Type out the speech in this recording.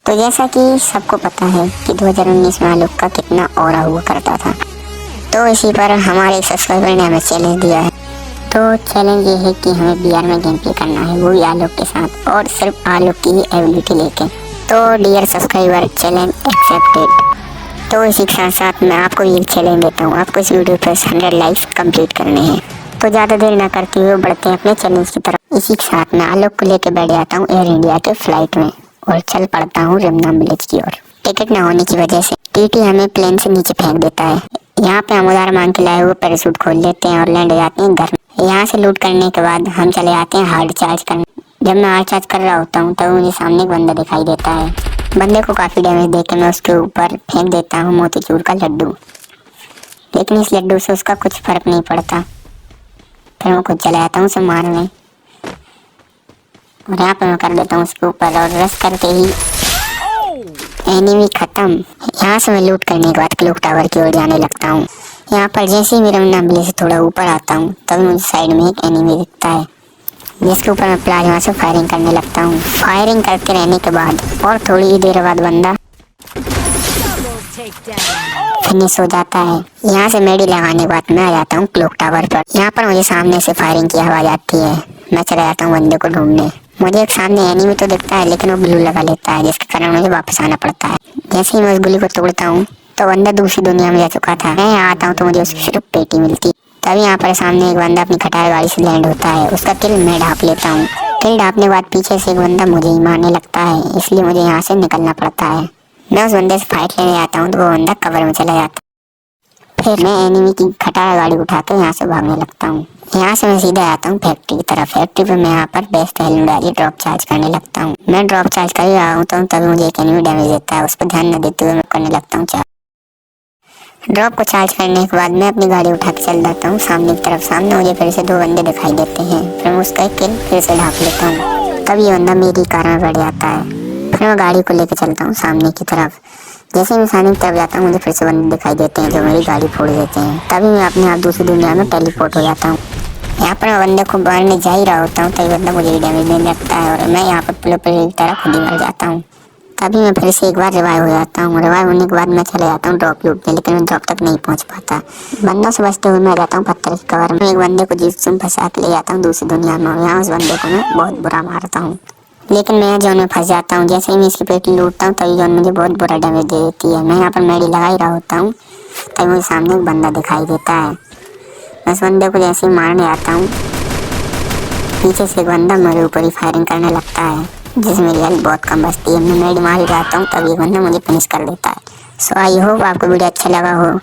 तो जैसा कि सबको पता है कि 2019 में आलोक का कितना ऑरा हुआ करता था, तो इसी पर हमारे एक सब्सक्राइबर ने हमें चैलेंज दिया है। तो चैलेंज ये है कि हमें बीआर में गेम प्ले करना है, वो भी आलोक के साथ और सिर्फ आलोक की ही एबिलिटी लेके। तो डियर सब्सक्राइबर, चैलेंज एक्सेप्टेड। तो इसी के साथ साथ मैं आपको ये चैलेंज देता हूँ, आपको इस वीडियो पर 100 लाइक्स कंप्लीट करने हैं। तो ज़्यादा देर ना करते हुए बढ़ते हैं अपने चैलेंज की तरफ। इसी के साथ मैं आलोक को लेकर बैठ जाता हूँ एयर इंडिया के फ्लाइट में और चल पड़ता हूँ रिमनाम विलेज की ओर। टिकट न होने की वजह से टीटी हमें प्लेन से नीचे फेंक देता है। यहाँ पे हम उधार मांग के लाए हुए पैराशूट खोल लेते हैं और लैंड हो जाते हैं घर में। यहाँ से लूट करने के बाद हम चले जाते हैं हार्ड चार्ज करने। जब मैं हार्ड चार्ज कर रहा होता हूँ तब मुझे सामने एक बंदा दिखाई देता है। बंदे को काफ़ी डैमेज देकर मैं उसके ऊपर फेंक देता हूँ मोतीचूर का लड्डू, लेकिन इस लड्डू से उसका कुछ फर्क नहीं पड़ता। फिर मैं खुद चला जाता हूँ उसे मारने और यहाँ पर मैं कर देता हूँ उसके ऊपर और रश करते ही एनिमी खत्म। यहाँ से मैं लूट करने के बाद क्लॉक टावर की ओर जाने लगता हूँ। यहाँ पर जैसे ही मेरा नाम से थोड़ा ऊपर आता हूँ तभी मुझे साइड में एक एनिमी दिखता है, जिसके ऊपर मैं प्लाज्मा से फायरिंग करने लगता हूँ। फायरिंग करते रहने के बाद और थोड़ी ही देर बाद बंदा फिनिश हो जाता है। यहाँ से मेडी लगाने के बाद मैं आ जाता हूँ क्लॉक टावर पर। यहाँ पर मुझे सामने से फायरिंग की आवाज़ आती है। मैं चला जाता हूँ बंदे को ढूंढने। मुझे एक सामने एनिमी तो दिखता है, लेकिन वो ग्लू लगा लेता है, जिसके कारण मुझे वापस आना पड़ता है। जैसे ही मैं उस गुली को तोड़ता हूँ तो बंदा दूसरी दुनिया में जा चुका था। मैं यहाँ आता हूँ तो मुझे उसकी सिर्फ पेटी मिलती। तभी यहाँ पर सामने एक बंदा अपनी खटार गाड़ी से लैंड होता है। उसका किल मैं ढाप लेता हूँ। किल ढापने के बाद पीछे से एक बंदा मुझे ही मारने लगता है, इसलिए मुझे यहाँ से निकलना पड़ता है। मैं उस बंदे से फाइट लेने जाता हूँ तो वो बंदा कवर में चला जाता है। फिर मैं एनिमी की खटार गाड़ी उठाकर यहाँ से भागने लगता हूँ। यहाँ से मैं सीधा आता हूँ फैक्ट्री की तरफ। फैक्ट्री पे मैं यहाँ पर बेस्ट वैल्यू डाली ड्रॉप चार्ज करने लगता हूँ। मैं ड्रॉप चार्ज कर ही रहा हूँ तो तभी मुझे एक एनिमी डैमेज देता है। उस पर ध्यान न देते हुए मैं करने लगता हूँ चार्ज। ड्रॉप को चार्ज करने के बाद मैं अपनी गाड़ी उठा के चल जाता हूँ सामने की तरफ। सामने मुझे फिर से दो बंदे दिखाई देते हैं। फिर मैं उसका एक किल फिर से ढाप लेता हूँ। तब ये बंदा मेरी कार में बैठ जाता है। फिर मैं गाड़ी को लेकर चलता हूँ सामने की तरफ। जैसे मैं सामने की तरफ जाता हूँ मुझे फिर से बंदे दिखाई देते हैं जो मेरी गाड़ी फोड़ देते हैं। तभी मैं अपने आप दूसरी दुनिया में टेलीपोर्ट हो जाता हूँ। यहाँ पर मैं बंदे को मारने जा ही रहा होता हूँ तभी बंदा मुझे डैमेज देने लगता है और मैं यहाँ पर पुलिस की तरह खुद ही मर जाता हूँ। तभी मैं फिर से एक बार रिवाइव हो जाता हूँ। रिवाइव होने के बाद मैं चले जाता हूँ ड्रॉप लूटने, लेकिन मैं ड्रॉप तक नहीं पहुँच पाता। बंदों से बचते हुए मैं जाता हूँ पत्थर की कवर में। एक बंदे को जिससे फंसा के ले जाता हूँ दूसरी दुनिया में और यहाँ उस बंदे को मैं बहुत बुरा मारता हूँ, लेकिन मैं जोन में फंस जाता हूँ। जैसे ही मैं इसकी पेटी लूटता हूँ तभी जोन मुझे बहुत बुरा डैमेज दे देती है। मैं यहाँ पर मेडी लगा ही रहा होता हूँ तभी मुझे सामने एक बंदा दिखाई देता है। मैं उस बंदे को जैसे ही मारने आता हूँ पीछे से एक बंदा मेरे ऊपर ही फायरिंग करने लगता है, जिससे मेरी हेल्थ बहुत कम बचती है। मैं मेडी मार ही जाता हूँ तभी एक बंदा मुझे फिनिश कर देता है। सो आई होप आपको वीडियो अच्छा लगा हो।